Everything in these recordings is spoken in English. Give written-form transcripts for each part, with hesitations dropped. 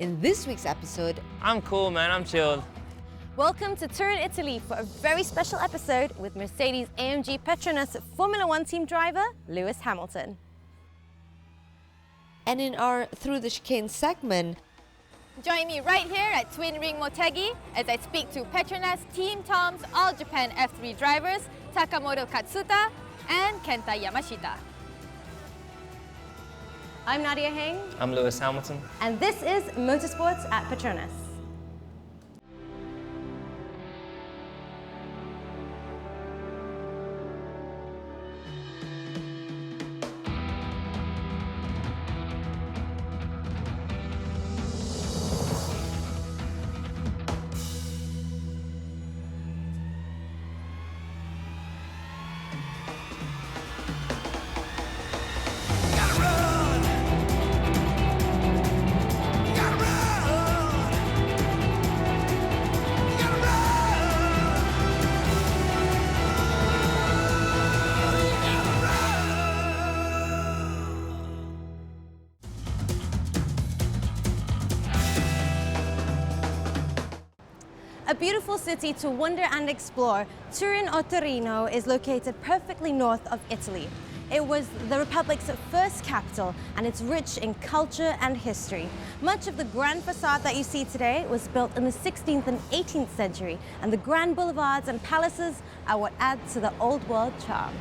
In this week's episode, I'm cool, man. I'm chilled. Welcome to Turin, Italy for a very special episode with Mercedes-AMG Petronas Formula One team driver, Lewis Hamilton. and in our Through the Chicane segment, Join me right here at Twin Ring Motegi as I speak to Petronas Team Tom's All Japan F3 drivers Takamoto Katsuta and Kenta Yamashita. I'm Nadia Heng, I'm Lewis Hamilton. and this is Motorsports at Petronas. A beautiful city to wander and explore, Turin or Torino is located perfectly north of Italy. It was the Republic's first capital and it's rich in culture and history. Much of the grand facade that you see today was built in the 16th and 18th century, and the grand boulevards and palaces are what add to the old world charm.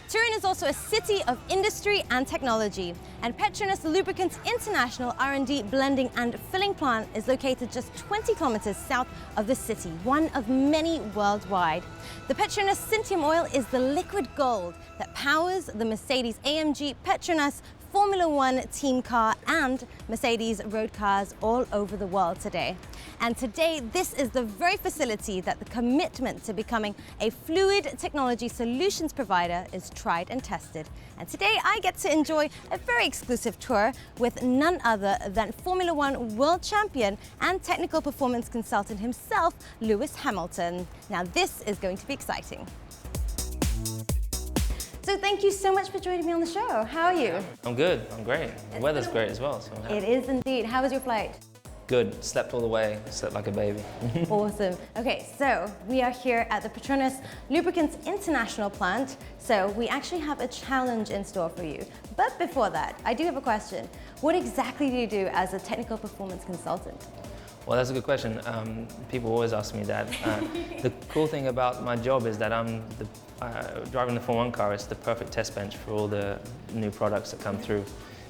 Turin is also a city of industry and technology, and Petronas Lubricants International R&D blending and filling plant is located just 20 kilometers south of the city, one of many worldwide. The Petronas Syntium oil is the liquid gold that powers the Mercedes-AMG Petronas Formula One team car and Mercedes road cars all over the world today. And today, this is the very facility that the commitment to becoming a fluid technology solutions provider is tried and tested. And today, I get to enjoy a very exclusive tour with none other than Formula One world champion and technical performance consultant himself, Lewis Hamilton. Now, this is going to be exciting. So thank you so much for joining me on the show. How are you? I'm good. I'm great. The weather's great as well. So I'm happy. It is indeed. How was your flight? Good. Slept all the way. Slept like a baby. Awesome. Okay, so we are here at the Petronas Lubricants International plant. So we actually have a challenge in store for you. But before that, I do have a question. What exactly do you do as a technical performance consultant? Well, that's a good question. People always ask me that. The cool thing about my job is that I'm driving the Formula One car is the perfect test bench for all the new products that come through.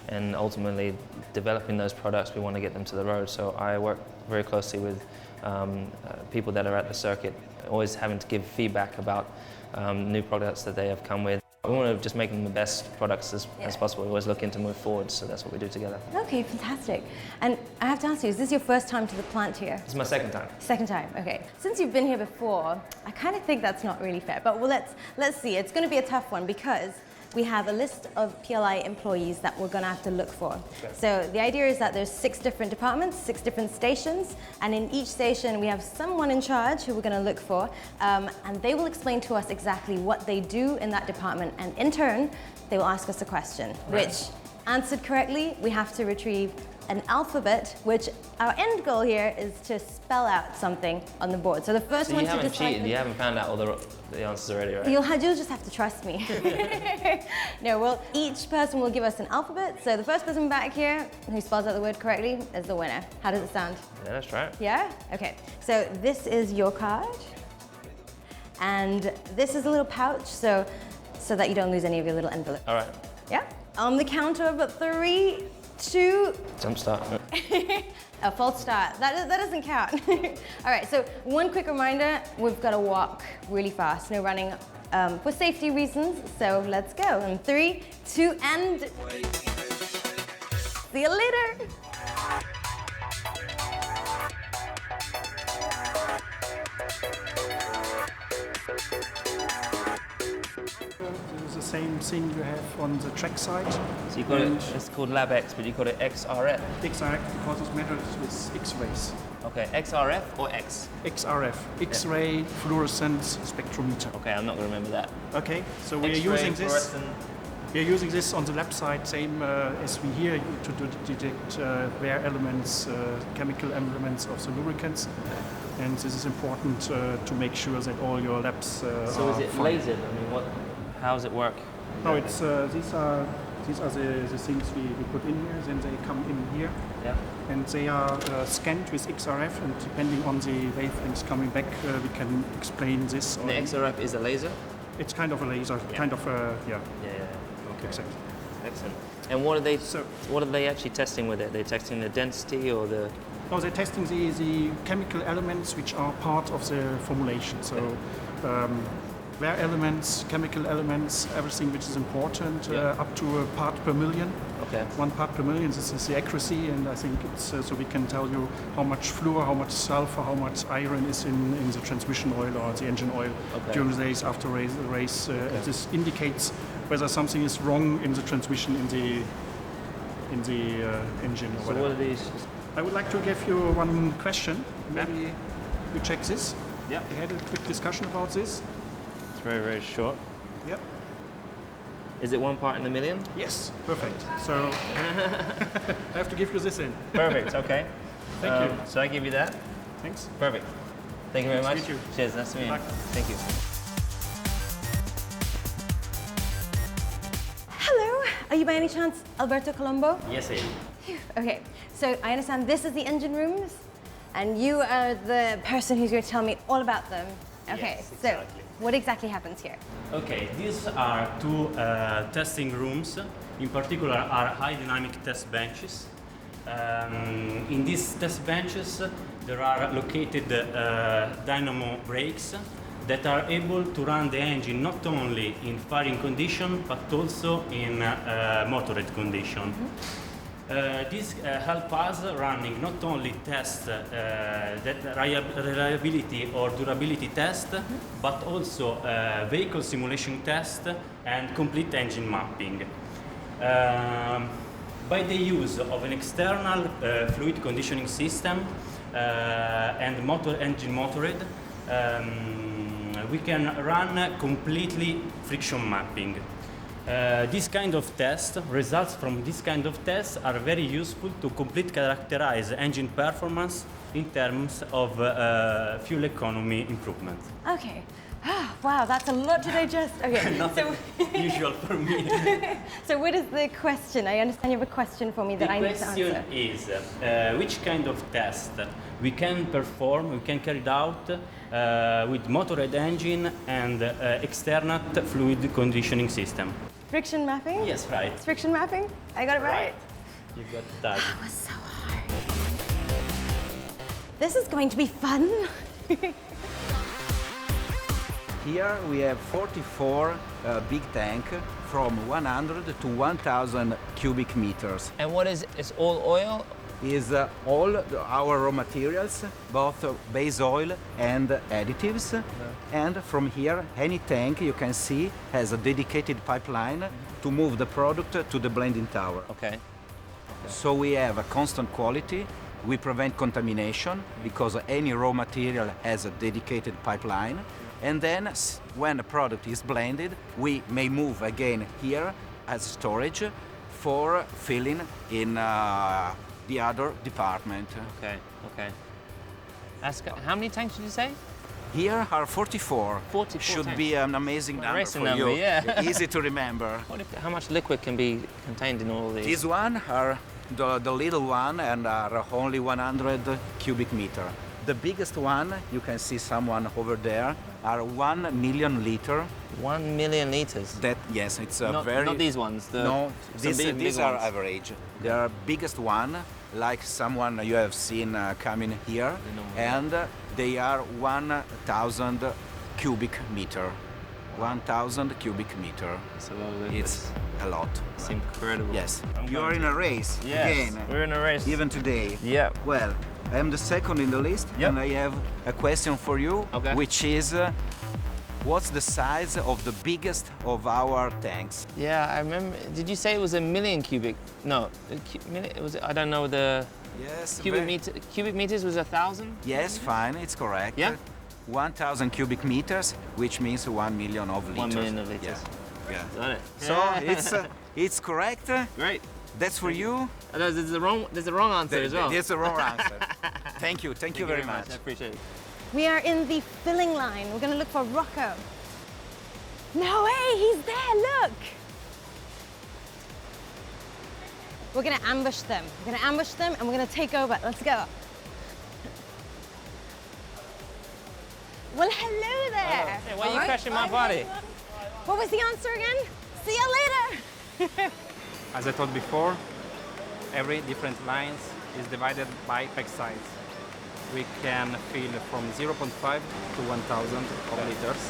And ultimately, developing those products, we want to get them to the road. So I work very closely with people that are at the circuit, always having to give feedback about new products that they have come with. We want to just make them the best products as possible. We're always looking to move forward, so that's what we do together. Okay, fantastic. And I have to ask you, is this your first time to the plant here? It's my second time. Second time, okay. Since you've been here before, I kind of think that's not really fair. But well, let's see. It's going to be a tough one because we have a list of PLI employees that we're going to have to look for. Okay. So the idea is that there's 6 different departments, 6 different stations, and in each station we have someone in charge who we're going to look for, and they will explain to us exactly what they do in that department, and in turn they will ask us a question, which answered correctly we have to retrieve an alphabet, which our end goal here is to spell out something on the board. So the first So one you to haven't decide. cheated, you haven't found out all the answers already, right? You'll just have to trust me. No, well, each person will give us an alphabet. So the first person back here who spells out the word correctly is the winner. How does it sound? Yeah, that's right. Yeah? Okay. So this is your card. And this is a little pouch, so that you don't lose any of your little envelopes. All right. Yeah? On the count of 3, 2, Jump start. a false start. That doesn't count. All right, so one quick reminder, we've got to walk really fast, no running for safety reasons, so let's go. In 3, 2, and see you later. It's the same thing you have on the track side. So you call it, it's called LabX, but you call it XRF. Exact, because it matters with X-rays. Okay, XRF or X? XRF, X-ray fluorescence spectrometer. Okay, I'm not going to remember that. Okay, so we're X-ray using this. fluorescent We are using this on the lab side, same as we here to detect wear elements, chemical elements of the lubricants. And this is important to make sure that all your labs So are is it fine. lasered? I mean, how does it work? No, it's these are the things we put in here. Then they come in here, Yeah. and they are scanned with XRF. And depending on the wavelengths coming back, we can explain this. And the XRF is a laser? It's kind of a laser, kind of a yeah. Okay. Exactly. Excellent. And what are they actually testing with it? They're testing the density or the... No, they're testing the chemical elements which are part of the formulation. So wear elements, chemical elements, everything which is important, up to a part per million. Okay. 1 part per million, this is the accuracy, and I think it's so we can tell you how much fluor, how much sulfur, how much iron is in the transmission oil or the engine oil during the race, after race. This indicates whether something is wrong in the transmission in the engine or So whatever. what are these? I would like to give you one question. Maybe you check this. Yeah. We had a quick discussion about this. It's very, very short. Yep. Is it 1 part in a million? Yes, perfect. So I have to give you this in. Perfect, okay. Thank you. So I give you that? Thanks. Perfect. Thank you very Nice much. to meet you. Cheers, nice to meet you. Bye. Thank you. Hello, are you by any chance Alberto Colombo? Yes, I am. Okay, so I understand this is the engine rooms, and you are the person who's going to tell me all about them. Okay, Yes, so exactly. what exactly happens here? Okay, these are two testing rooms. In particular, are high dynamic test benches. In these test benches, there are located dynamo brakes that are able to run the engine not only in firing condition but also in motored condition. This help us running not only test that reliability or durability test, but also vehicle simulation test and complete engine mapping. By the use of an external fluid conditioning system and engine motored, we can run completely friction mapping. This kind of test, results from this kind of tests are very useful to completely characterize engine performance in terms of fuel economy improvement. Okay. Wow, that's a lot to digest. Okay, so, Usual for me. so what is the question? I understand you have a question for me that I need to answer. The question is which kind of test we can perform, we can carry out with motored engine and external fluid conditioning system. Friction mapping? Yes, right. It's friction mapping? I got it right? You got that. That was so hard. This is going to be fun. Here we have 44 big tank from 100 to 1,000 cubic meters. And what is it's all oil? Is all our raw materials, both base oil and additives. And from here, any tank you can see has a dedicated pipeline to move the product to the blending tower. Okay. So we have a constant quality. We prevent contamination because any raw material has a dedicated pipeline. And then when a product is blended, we may move again here as storage for filling in the other department. Okay, okay. How many tanks did you say? Here are 44. 44 Should tanks. be an amazing Well, number racing for number, you. yeah. Easy to remember. How much liquid can be contained in all these? This one are the little one and are only 100 cubic meter. The biggest one, you can see someone over there, are 1 million liter. 1 million liters. That yes, it's a very. Not these ones. No, some big these are ones. average. They are biggest one, like someone you have seen coming here, and they are 1,000 cubic meter. 1,000 cubic meter. It's a lot of liquid. It's a lot. It's incredible. Yes. You are in a race Yes, again. we're in a race. Even today. Yeah. Well, I am the second in the list, Yep. and I have a question for you, Okay. which is, what's the size of the biggest of our tanks? Yeah, I remember. Did you say it was a million cubic? No, it was. I don't know the Yes. cubic meter. Cubic meters was 1,000. Yes, fine, it's correct. Yeah. 1,000 cubic meters, which means 1 million of liters. 1 million of liters. Yeah. Got it. So it's correct. Great. That's for you. There's the wrong answer as well. There's the wrong answer. Thank you very much. I appreciate it. We are in the filling line. We're going to look for Rocco. No way, he's there, look. We're going to ambush them. We're going to ambush them and we're going to take over. Let's go. Well, hello there. Hey, why are you crashing my body? What was the answer again? See you later. As I told before, every different lines is divided by pack size. We can fill from 0.5 to 1,000 of liters.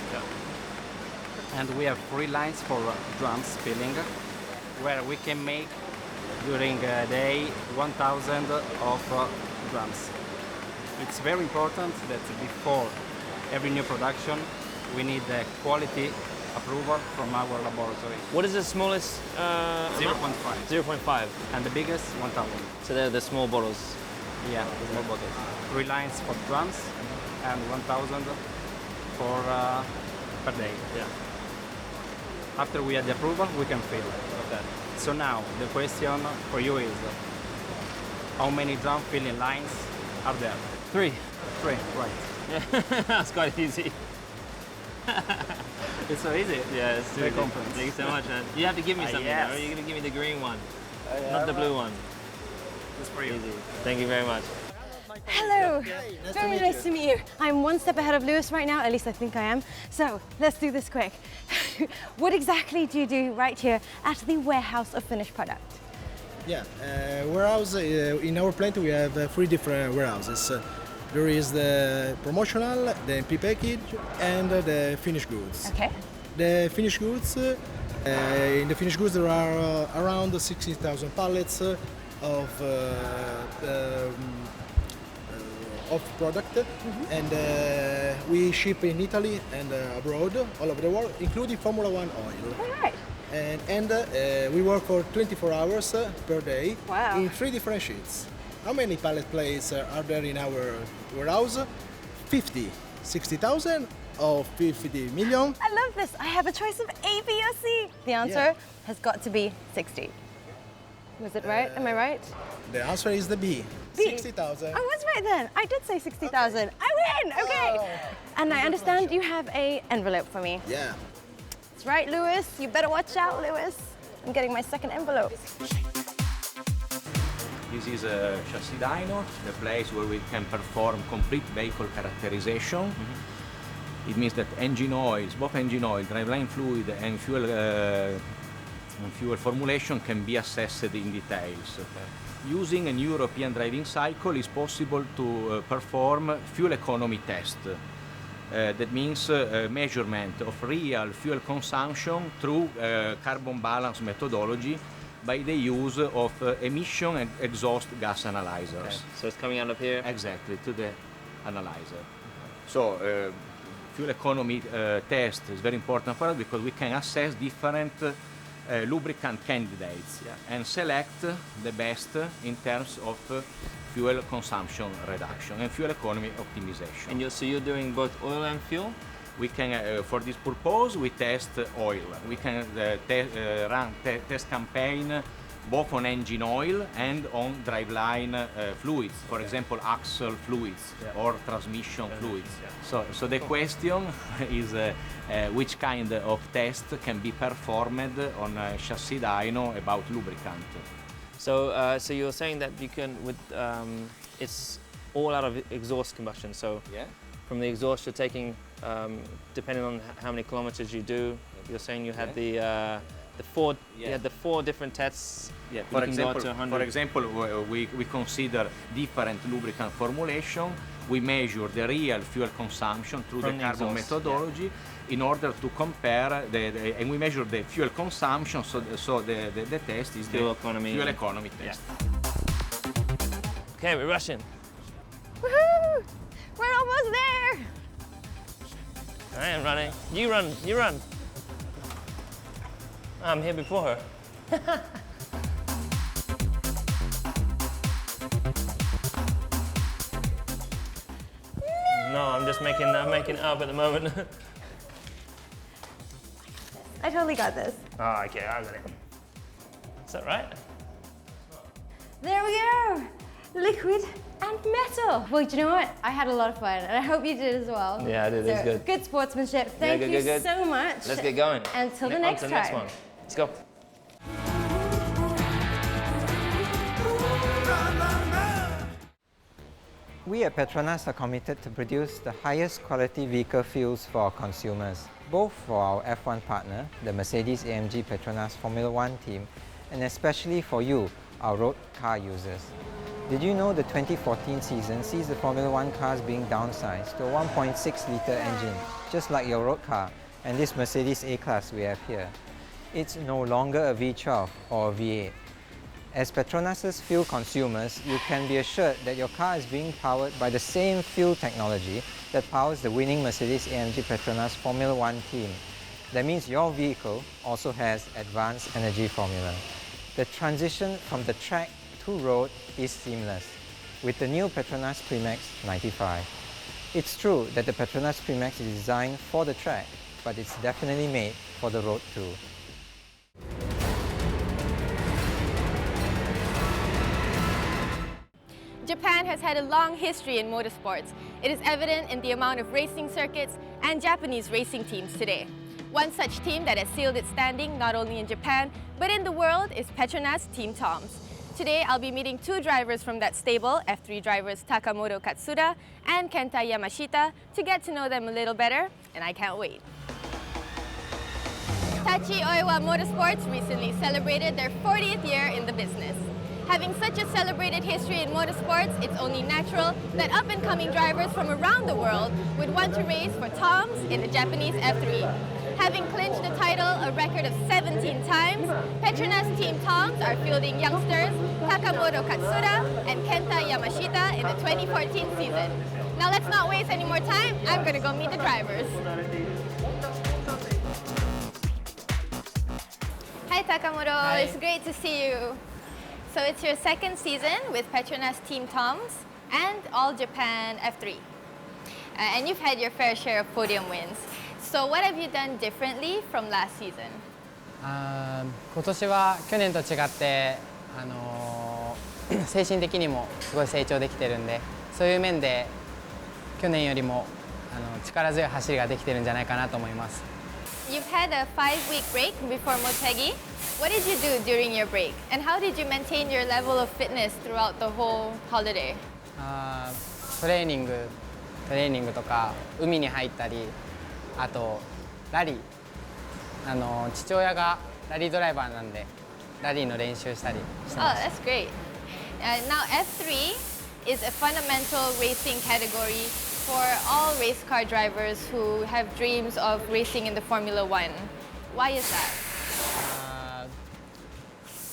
And we have 3 lines for drums filling, where we can make during a day 1,000 of drums. It's very important that before every new production, we need the quality approval from our laboratory. What is the smallest? 0.5. 0.5. And the biggest, 1,000. So they're the small bottles. Yeah, the small bottles. 3 lines for drums and 1,000 for per day. Yeah. After we have the approval, we can fill. Okay. So now the question for you is, how many drum filling lines are there? 3. 3, right. Yeah. That's quite easy. It's so easy. Yeah, it's Very easy. confident. Thank you so much, man. You have to give me something, yes. or are you going to give me the green one? Not the blue one. It's for you. Easy. Thank you very much. Hello. Very nice to meet you. I'm one step ahead of Lewis right now, at least I think I am. So let's do this quick. What exactly do you do right here at the warehouse of finished product? Yeah, warehouse, in our plant we have 3 different warehouses. There is the promotional, the MP package, and the finished goods. Okay. The finished goods, in the finished goods there are around 60,000 pallets of product, and we ship in Italy and abroad, all over the world, including Formula One oil. All right. And we work for 24 hours per day Wow. in 3 different shifts. How many pallet plates are there in our warehouse? 50, 60,000 or 50 million? I love this. I have a choice of A, B, or C. The answer has got to be 60. Was it right? Am I right? The answer is the B. B. 60,000. I was right then. I did say 60,000. I win. Okay. Oh. And I understand you have a envelope for me. Yeah. That's right, Lewis. You better watch out, Lewis. I'm getting my second envelope. This is a chassis dyno, the place where we can perform complete vehicle characterization. It means that engine oils, both engine oil, driveline fluid, and fuel formulation can be assessed in details. Using an European driving cycle, it's possible to perform fuel economy test. That means measurement of real fuel consumption through carbon balance methodology by the use of emission and exhaust gas analyzers. Okay. So it's coming out of here? Exactly, to the analyzer. So fuel economy test is very important for us because we can assess different lubricant candidates and select the best in terms of fuel consumption reduction and fuel economy optimization. And so you're doing both oil and fuel? We can, for this purpose, we test oil. We can run test campaign both on engine oil and on driveline fluids, for example, axle fluids or transmission fluids. So the question is which kind of test can be performed on a chassis dyno about lubricant. So, so you're saying that you can, with it's all out of exhaust combustion. So from the exhaust, you're taking, depending on how many kilometers you do. You're saying you had you had the 4 different tests. Yeah. For example, we consider different lubricant formulation. We measure the real fuel consumption through the carbon methodology in order to compare and we measure the fuel consumption. So the test is fuel the economy. fuel economy test. Okay, we're rushing. Woohoo! We're almost there. I am running. You run. You run. I'm here before her. No, I'm just making it up at the moment. I totally got this. Oh, okay, I got it. Is that right? There we go. Liquid and metal. Well, do you know what? I had a lot of fun, and I hope you did as well. Yeah, I did. It was good. Good sportsmanship. Thank you so much. Let's get going. Until the On next to the time. next one. Let's go. We at Petronas are committed to produce the highest quality vehicle fuels for our consumers, both for our F1 partner, the Mercedes-AMG Petronas Formula One team, and especially for you, our road car users. Did you know the 2014 season sees the Formula One cars being downsized to a 1.6-litre engine, just like your road car, and this Mercedes A-Class we have here? It's no longer a V12 or a V8. As Petronas' fuel consumers, you can be assured that your car is being powered by the same fuel technology that powers the winning Mercedes-AMG Petronas Formula One team. That means your vehicle also has advanced energy formula. The transition from the track to road is seamless with the new Petronas Premix 95. It's true that the Petronas Premix is designed for the track, but it's definitely made for the road too. Japan has had a long history in motorsports. It is evident in the amount of racing circuits and Japanese racing teams today. One such team that has sealed its standing not only in Japan, but in the world is Petronas Team Toms. Today, I'll be meeting two drivers from that stable, F3 drivers Takamoto Katsuda and Kenta Yamashita, to get to know them a little better, and I can't wait. Tachi Oiwa Motorsports recently celebrated their 40th year in the business. Having such a celebrated history in motorsports, it's only natural that up-and-coming drivers from around the world would want to race for Toms in the Japanese F3. Having clinched the title a record of 17 times, Petronas Team Toms are fielding youngsters Takamoto Katsuda and Kenta Yamashita in the 2014 season. Now let's not waste any more time, I'm gonna go meet the drivers. Hi Takamoto, Hi. It's great to see you. So it's your second season with Petronas Team Toms and All Japan F3. And you've had your fair share of podium wins. So what have you done differently from last season? 今年は去年と違って精神的にもすごい成長できてるんで、そういう面で去年よりも力強い走りができてるんじゃないかなと思います。You've had a 5-week break before Motegi. What did you do during your break? And how did you maintain your level of fitness throughout the whole holiday? トレーニングとか海に入ったり、あとラリー、父親がラリードライバーなんでラリーの練習したりしてます。Oh, that's great. Now F3 is a fundamental racing category for all race car drivers who have dreams of racing in the Formula One. Why is that?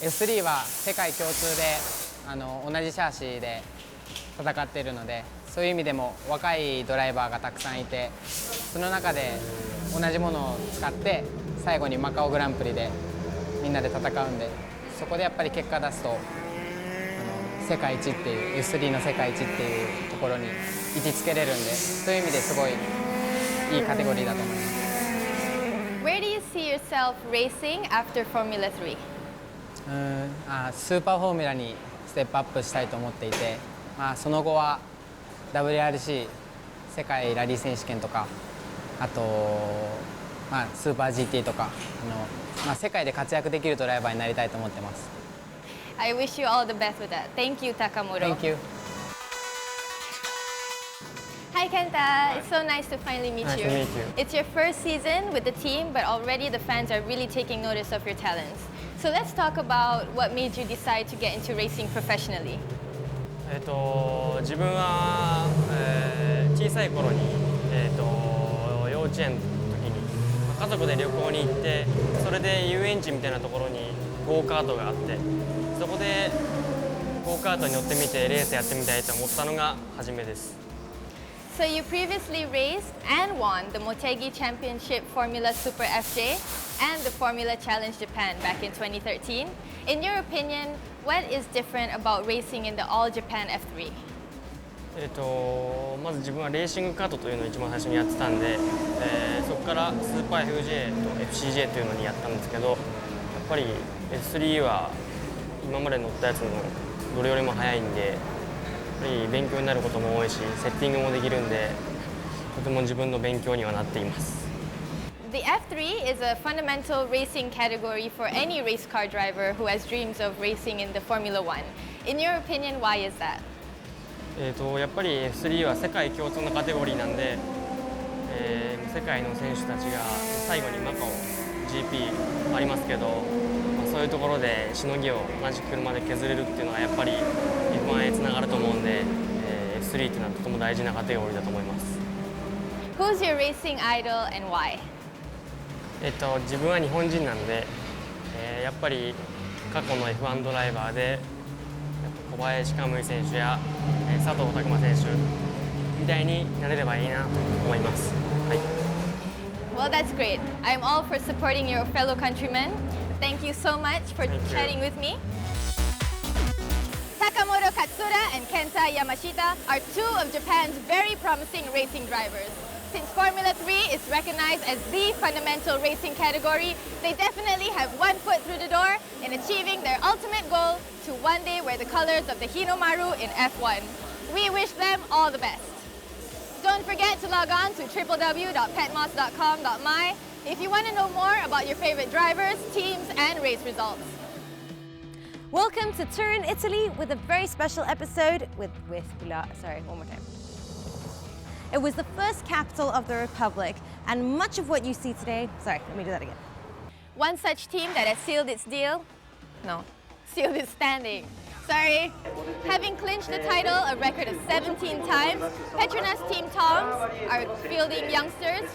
F3 は世界共通で同じシャーシーで戦っているので、そういう意味でも若いドライバーがたくさんいて、その中で同じものを使って最後にマカオグランプリでみんなで戦うんで、そこでやっぱり結果出すと世界一っていう F3 の世界一っていうところに位置づけれるんで、そういう意味ですごいいいカテゴリーだと思います。Where do you see yourself racing after Formula 3? スーパーフォーミュラにステップアップしたいと思っていて、その後は WRC 世界ラリー選手権とか、あと、スーパー GT とか世界で活躍できるドライバーになりたいと思ってます。I wish you all the best with that. Thank you, Takamoto. Thank you. Hi, Kenta. It's so nice to finally meet Nice you. to meet you. It's your first season with the team, but already the fans are really taking notice of your talents. So let's talk about what made you decide to get into racing professionally. 自分は、小さい頃に、幼稚園の時に家族で旅行に行って、それで遊園地みたいなところにゴーカートがあって、そこでゴーカートに乗ってみてレースやってみたいと思ったのが初めです。So you previously raced and won the Motegi Championship Formula Super FJ and the Formula Challenge Japan back in 2013. In your opinion, what is different about racing in the All Japan F3? まず自分はレーシングカートというのを一番最初にやってたんで、そこからスーパー FJ と FCJ というのにやったんですけど、やっぱり F3 は今まで乗ったやつのどれよりも速いんで、やっぱり勉強になることも多いし、セッティングもできるんで、とても自分の勉強にはなっています。The F3 is a fundamental racing category for any race car driver who has dreams of racing in the Formula One. In your opinion, why is that? やっぱり F3 は世界共通のカテゴリーなんで、世界の選手たちが最後にマカオ GP ありますけど、そういうところでしのぎを同じ車で削れるっていうのはやっぱり F1 へつながると思うんで、F3 っていうのはとても大事なカテゴリーだと思います。Who's your racing idol and why? 自分は日本人なので、やっぱり過去の F1 ドライバーで小林可夢偉選手や佐藤拓磨選手みたいになれればいいなと思います。はい。Well, that's great. I'm all for supporting your fellow countrymen. Thank you so much for chatting with me. Takamoto Katsura and Kenta Yamashita are two of Japan's very promising racing drivers. Since Formula 3 is recognized as the fundamental racing category, they definitely have one foot through the door in achieving their ultimate goal to one day wear the colors of the Hinomaru in F1. We wish them all the best. Don't forget to log on to www.petmos.com.my if you want to know more about your favorite drivers, teams, and race results. Welcome to Turin, Italy, with a very special episode with sorry, one more time. It was the first capital of the Republic, and much of what you see today, sorry, let me do that again. One such team that has sealed its standing. Sorry. Having clinched the title a record of 17 times, Petronas Team Toms are fielding youngsters